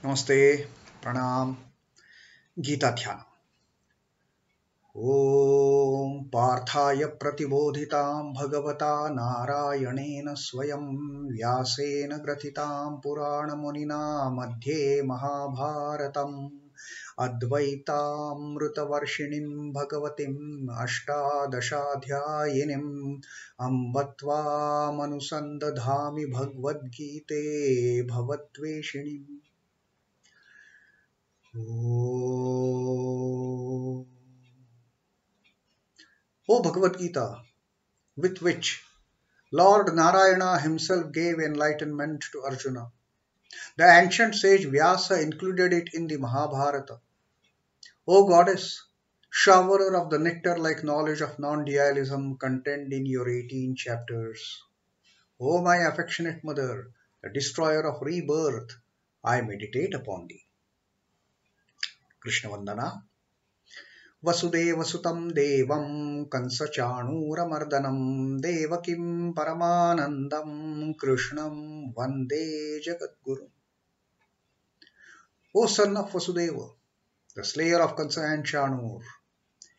Namaste, Pranam, Gita Dhyana. Om Parthaya Pratibodhitam Bhagavata Narayanena Swayam Vyasena Gratitam Purana Munina Madhye Mahabharatam Advaitamrutavarshinim Bhagavatim Ashtadashadhyayinim Ambatva Manusandadhami Bhagavad Gite Bhavatveshinim. O Bhagavad Gita, with which Lord Narayana himself gave enlightenment to Arjuna. The ancient sage Vyasa included it in the Mahabharata. O Goddess, showerer of the nectar-like knowledge of non-dualism contained in your 18 chapters. O my affectionate mother, the destroyer of rebirth, I meditate upon thee. Krishna Vandana. Vasudevasutam devam kansachanuramardanam devakim paramanandam krishnam vande jagadguru. O son of Vasudeva, the slayer of Kansa and Chanur,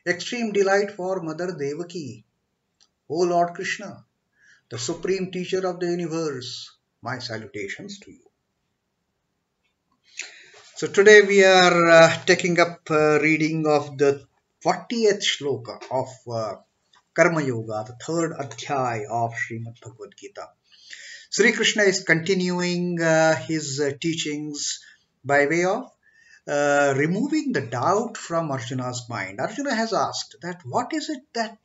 extreme delight for Mother Devaki. O Lord Krishna, the supreme teacher of the universe, my salutations to you. So today we are taking up reading of the 40th Shloka of Karma Yoga, the third adhyay of Srimad Bhagavad Gita. Sri Krishna is continuing his teachings by way of removing the doubt from Arjuna's mind. Arjuna has asked that what is it that,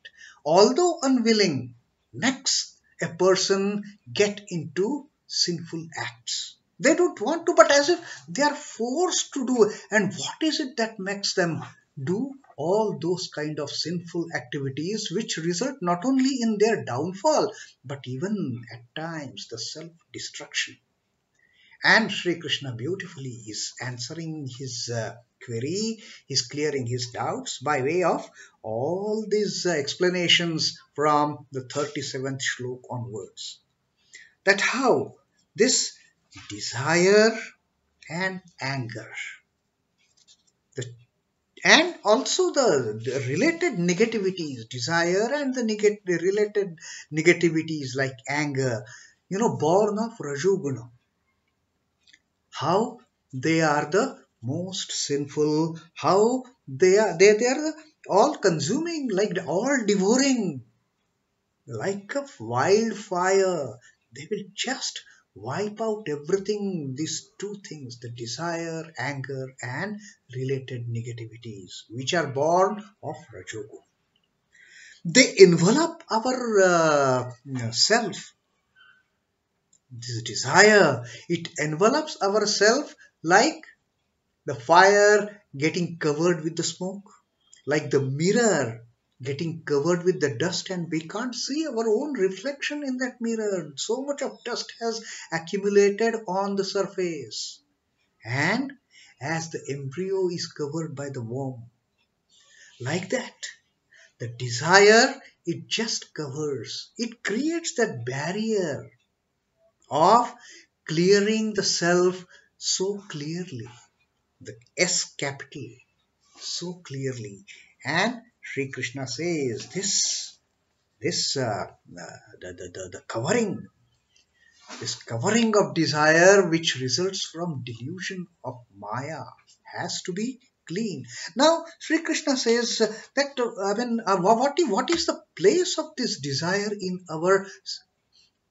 although unwilling, makes a person get into sinful acts? They don't want to, but as if they are forced to do. And what is it that makes them do all those kind of sinful activities which result not only in their downfall, but even at times the self-destruction? And Sri Krishna beautifully is answering his query, is clearing his doubts by way of all these explanations from the 37th Shloka onwards. That how this desire and anger, and also the related negativities, desire and the related negativities like anger, born of Rajoguna, how they are the most sinful, how they are the all consuming, like all devouring, like a wildfire. They will just wipe out everything, these two things, the desire, anger and related negativities, which are born of Rajogu. They envelop our self. This desire, it envelops our self like the fire getting covered with the smoke, like the mirror getting covered with the dust, and we can't see our own reflection in that mirror. So much of dust has accumulated on the surface. And as the embryo is covered by the womb, like that, the desire, it just covers. It creates that barrier of clearing the self so clearly, the S capital, so clearly. And Sri Krishna says the covering, this covering of desire which results from delusion of Maya has to be clean. Now Sri Krishna says that what is the place of this desire in our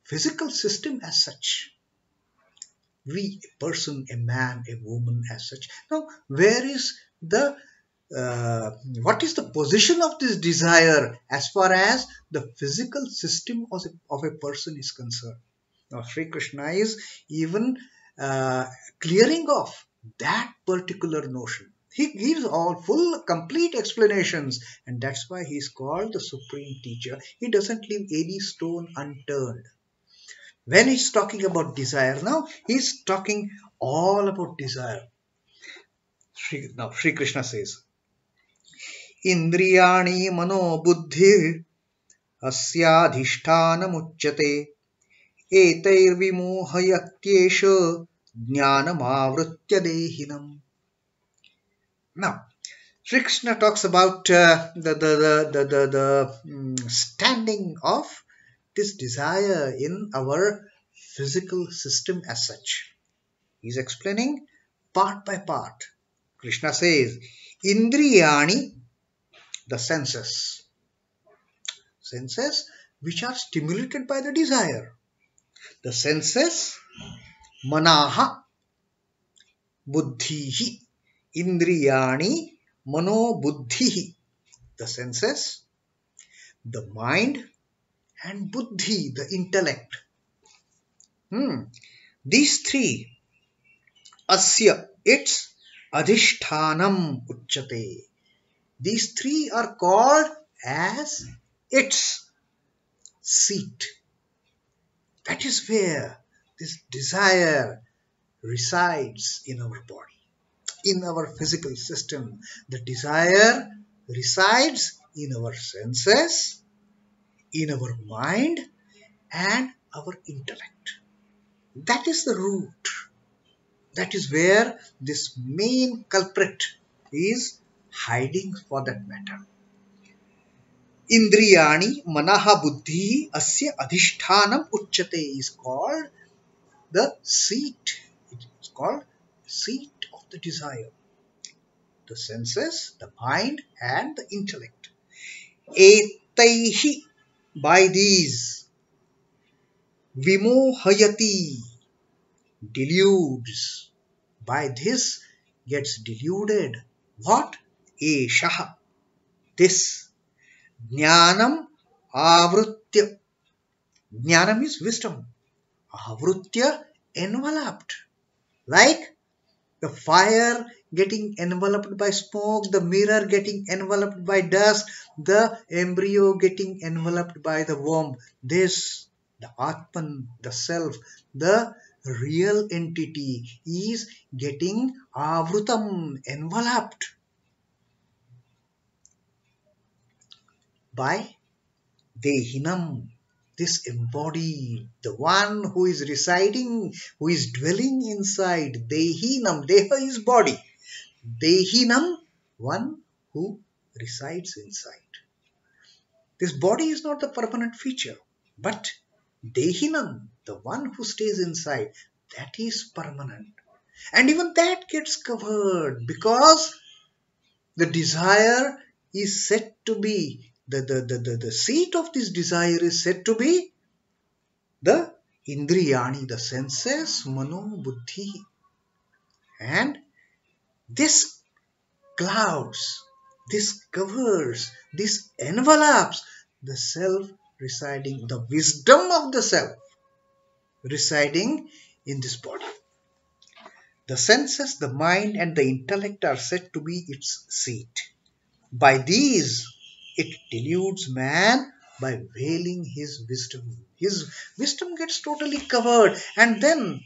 physical system as such? We, a person, a man, a woman as such. Now where is the what is the position of this desire as far as the physical system of a person is concerned? Now Sri Krishna is even clearing off that particular notion. He gives all full complete explanations, and that's why he is called the supreme teacher. He doesn't leave any stone unturned. When he's talking about desire, now he's talking all about desire. Now Sri Krishna says, indriyāṇi mano buddhir asyādhiṣhṭhānam uchyate etair vimohayatyeṣha jñānam āvṛitya dehinam. Now, Sri Krishna talks about the standing of this desire in our physical system as such. He is explaining part by part. Krishna says, indriyāṇi, the senses. Senses which are stimulated by the desire. The senses, manaha, buddhihi, indriyāṇi, mano buddhihi. The senses, the mind, and buddhi, the intellect. These three, its asyādhiṣhṭhānam uchyate. These three are called as its seat. That is where this desire resides in our body, in our physical system. The desire resides in our senses, in our mind, and our intellect. That is the root. That is where this main culprit is hiding for that matter. Indriyāṇi manaha buddhi asyādhiṣhṭhānam uchyate is called the seat. It is called seat of the desire. The senses, the mind, and the intellect. Etair, by these, vimohayati, deludes. By this gets deluded. What? Eṣha, this. Jñānam, āvṛitya. Jñānam is wisdom. āvṛitya, enveloped. Like the fire getting enveloped by smoke, the mirror getting enveloped by dust, the embryo getting enveloped by the womb. This, the Atman, the self, the real entity is getting āvṛtam, enveloped by dehinam, this embodied, the one who is residing, who is dwelling inside. Dehinam, deha is body. Dehinam, one who resides inside. This body is not the permanent feature, but dehinam, the one who stays inside, that is permanent. And even that gets covered because the desire is said to be, the seat of this desire is said to be the indriyāṇi, the senses, mano, buddhi. And this clouds, this covers, this envelopes the self residing, the wisdom of the self residing in this body. The senses, the mind, and the intellect are said to be its seat. By these, it deludes man by veiling his wisdom. His wisdom gets totally covered, and then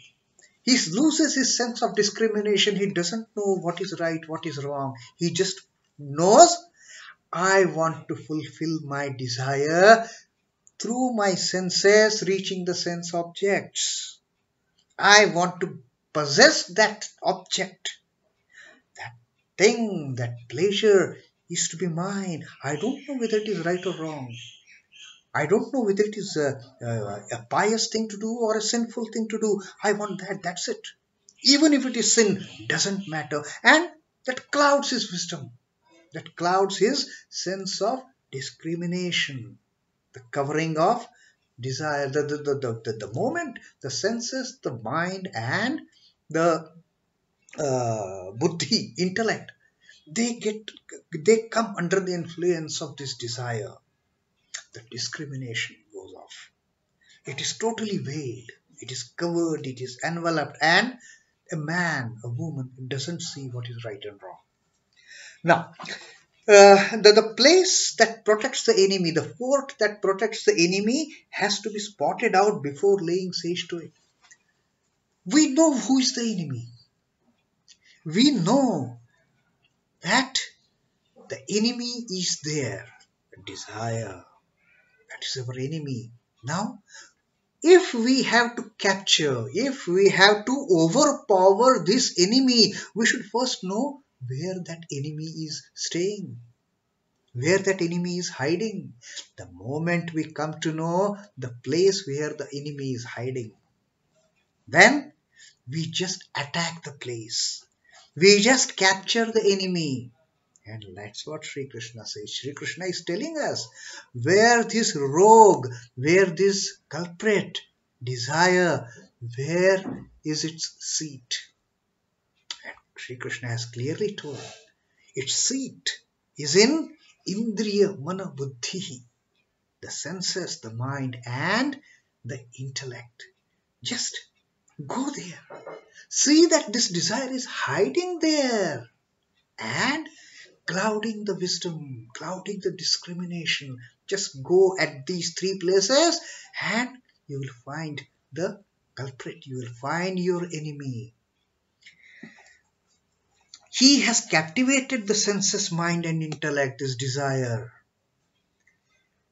he loses his sense of discrimination. He doesn't know what is right, what is wrong. He just knows, I want to fulfill my desire through my senses, reaching the sense objects. I want to possess that object, that thing, that pleasure is to be mine. I don't know whether it is right or wrong. I don't know whether it is a pious thing to do or a sinful thing to do. I want that, that's it. Even if it is sin, doesn't matter. And that clouds his wisdom. That clouds his sense of discrimination. The covering of desire. The moment the senses, the mind, and the buddhi, intellect, they come under the influence of this desire, the discrimination goes off. It is totally veiled, it is covered, it is enveloped, and a man, a woman doesn't see what is right and wrong. Now, the place that protects the enemy, the fort that protects the enemy, has to be spotted out before laying siege to it. We know who is the enemy. We know that the enemy is there, desire. That is our enemy. Now, if we have to capture, if we have to overpower this enemy, we should first know where that enemy is staying, where that enemy is hiding. The moment we come to know the place where the enemy is hiding, then we just attack the place. We just capture the enemy. And that's what Sri Krishna says. Sri Krishna is telling us where this rogue, where this culprit, desire, where is its seat? And Sri Krishna has clearly told its seat is in indriya, mano, buddhir, the senses, the mind, and the intellect. Just go there. See that this desire is hiding there and clouding the wisdom, clouding the discrimination. Just go at these three places and you will find the culprit. You will find your enemy. He has captivated the senses, mind and intellect, this desire.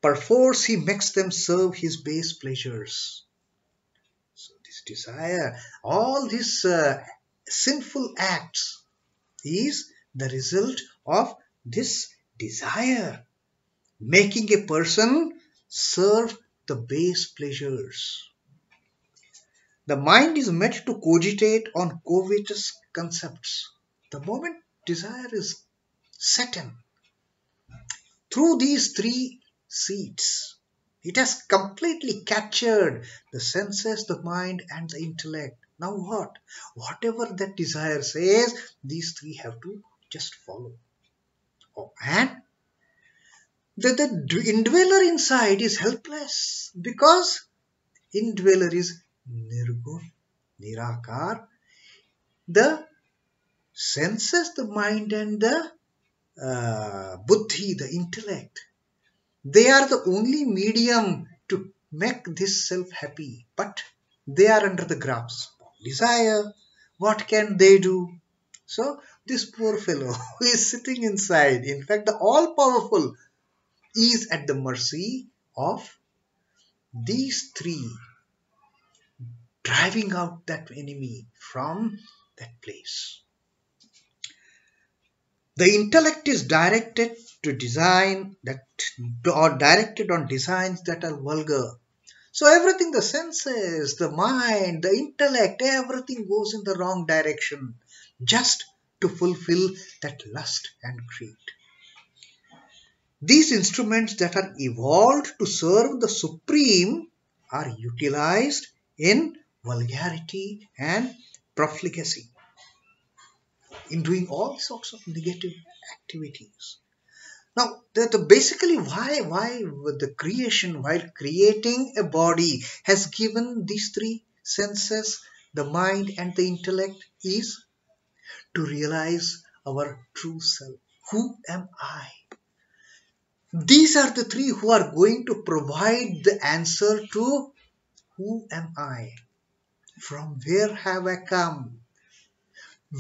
Perforce he makes them serve his base pleasures. So this desire, all these sinful acts is the result of this desire, making a person serve the base pleasures. The mind is meant to cogitate on covetous concepts. The moment desire is set in, through these three seats, it has completely captured the senses, the mind, and the intellect. Now what? Whatever that desire says, these three have to just follow. Oh, and the indweller inside is helpless because indweller is nirgun, nirakar. The senses, the mind, and the buddhi, the intellect, they are the only medium to make this self happy, but they are under the grasp of desire. What can they do? So this poor fellow who is sitting inside, in fact the all-powerful, is at the mercy of these three, driving out that enemy from that place. The intellect is directed to design that, or directed on designs that are vulgar. So everything, the senses, the mind, the intellect, everything goes in the wrong direction just to fulfill that lust and greed. These instruments that are evolved to serve the Supreme are utilized in vulgarity and profligacy, in doing all sorts of negative activities. Now, basically why the creation, while creating a body, has given these three senses, the mind and the intellect, is to realize our true self. Who am I? These are the three who are going to provide the answer to who am I? From where have I come?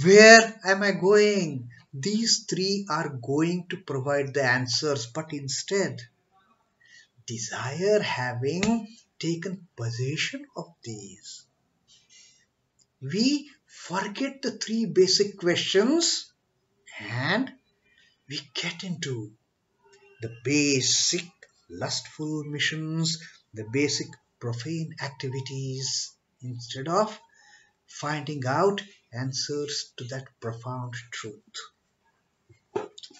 Where am I going? These three are going to provide the answers, but instead, desire having taken possession of these, we forget the three basic questions and we get into the basic lustful missions, the basic profane activities, instead of finding out answers to that profound truth.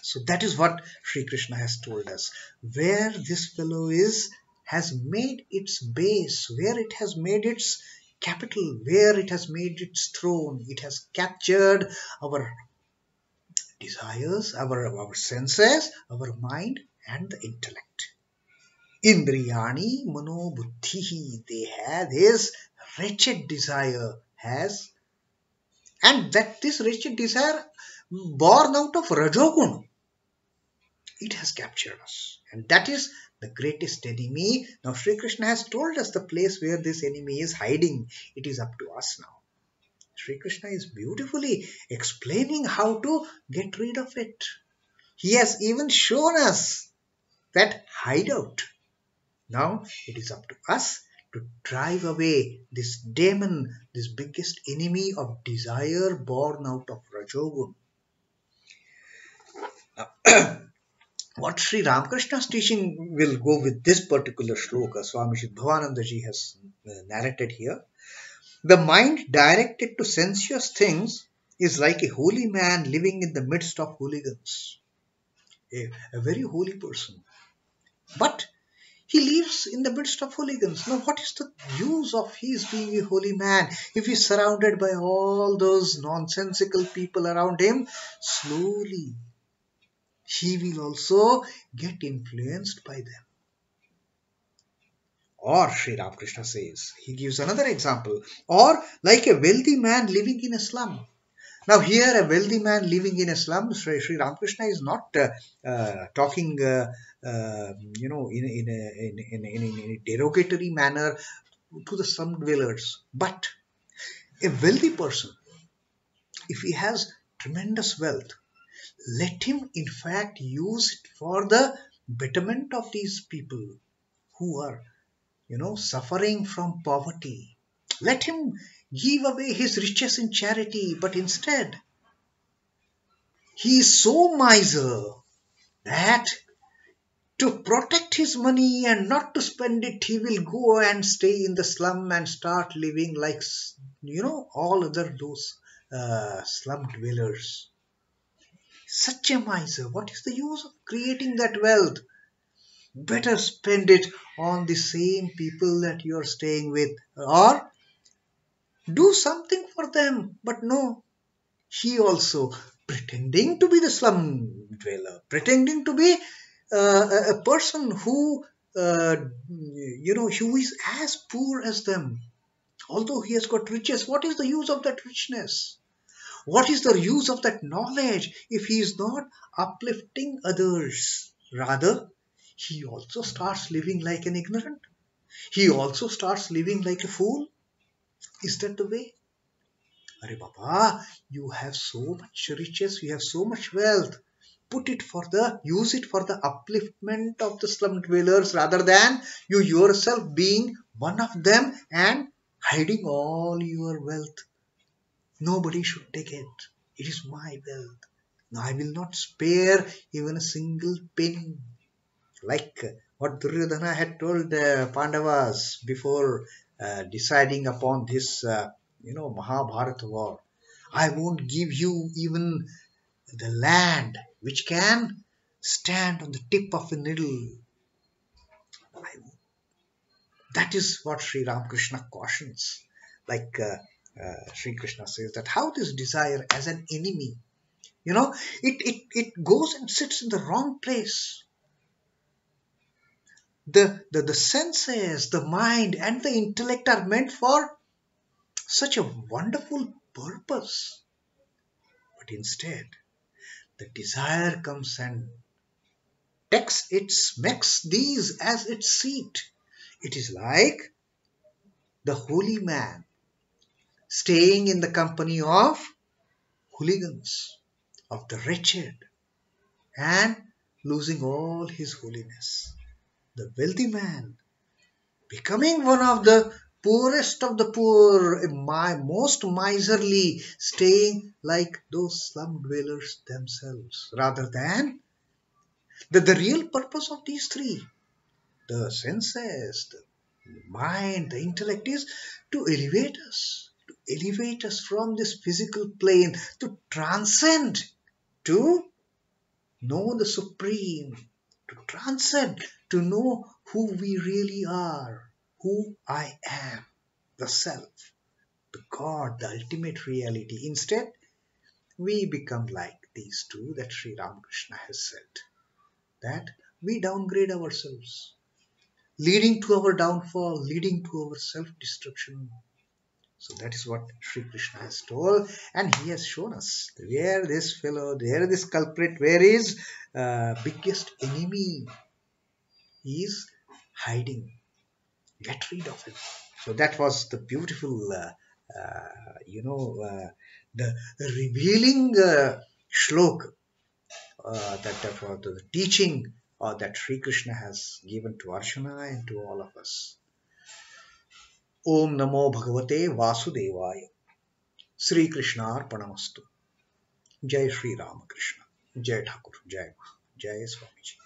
So that is what Sri Krishna has told us. Where this fellow is, has made its base, where it has made its capital, where it has made its throne, it has captured our desires, our senses, our mind, and the intellect. Indriyāṇi, mano, buddhir, they have his wretched desire has, and that this wretched desire born out of Rajogun, it has captured us, and that is the greatest enemy. Now Sri Krishna has told us the place where this enemy is hiding. It is up to us now. Sri Krishna is beautifully explaining how to get rid of it. He has even shown us that hideout. Now it is up to us to drive away this demon, this biggest enemy of desire born out of Rajogun. What Sri Ramakrishna's teaching will go with this particular shloka, Swami Chidbhavananda ji has narrated here. The mind directed to sensuous things is like a holy man living in the midst of hooligans. A very holy person. But he lives in the midst of hooligans. Now, what is the use of his being a holy man if he's surrounded by all those nonsensical people around him? Slowly, he will also get influenced by them. Or, Sri Ramakrishna says, he gives another example, or like a wealthy man living in a slum. Now here a wealthy man living in a slum, Sri Ramakrishna is not talking in a derogatory manner to the slum dwellers. But a wealthy person, if he has tremendous wealth, let him in fact use it for the betterment of these people who are suffering from poverty. Let him give away his riches in charity, but instead he is so miser that to protect his money and not to spend it, he will go and stay in the slum and start living like all other those slum dwellers. Such a miser, what is the use of creating that wealth? Better spend it on the same people that you are staying with, or do something for them. But no, he also pretending to be the slum dweller, pretending to be a person who who is as poor as them. Although he has got riches, what is the use of that richness? What is the use of that knowledge if he is not uplifting others? Rather, he also starts living like an ignorant. He also starts living like a fool. Is that the way? Arey Baba, you have so much riches, you have so much wealth. Use it for the upliftment of the slum dwellers rather than you yourself being one of them and hiding all your wealth. Nobody should take it. It is my wealth. Now I will not spare even a single penny. Like what Duryodhana had told Pandavas before deciding upon this, Mahabharata war. I won't give you even the land which can stand on the tip of a needle. That is what Sri Ramakrishna cautions. Like Sri Krishna says that how this desire as an enemy, it goes and sits in the wrong place. The senses, the mind and the intellect are meant for such a wonderful purpose. But instead, the desire comes and makes these as its seat. It is like the holy man staying in the company of hooligans, of the wretched, and losing all his holiness. The wealthy man becoming one of the poorest of the poor, most miserly, staying like those slum dwellers themselves, rather than the real purpose of these three, the senses, the mind, the intellect, is to elevate us from this physical plane, to transcend, to know the supreme, to transcend, to know who we really are, who I am, the self, the God, the ultimate reality. Instead, we become like these two that Sri Ramakrishna has said, that we downgrade ourselves, leading to our downfall, leading to our self-destruction. So that is what Sri Krishna has told, and he has shown us where this fellow, where this culprit, where his biggest enemy is hiding. Get rid of him. So that was the beautiful, the revealing shloka, that was the teaching that Sri Krishna has given to Arjuna and to all of us. Om Namo Bhagavate Vasudevaya. Sri Krishna Arpanamastu. Jai Sri Ramakrishna. Jai Thakur. Jai Ma. Jai Swamiji.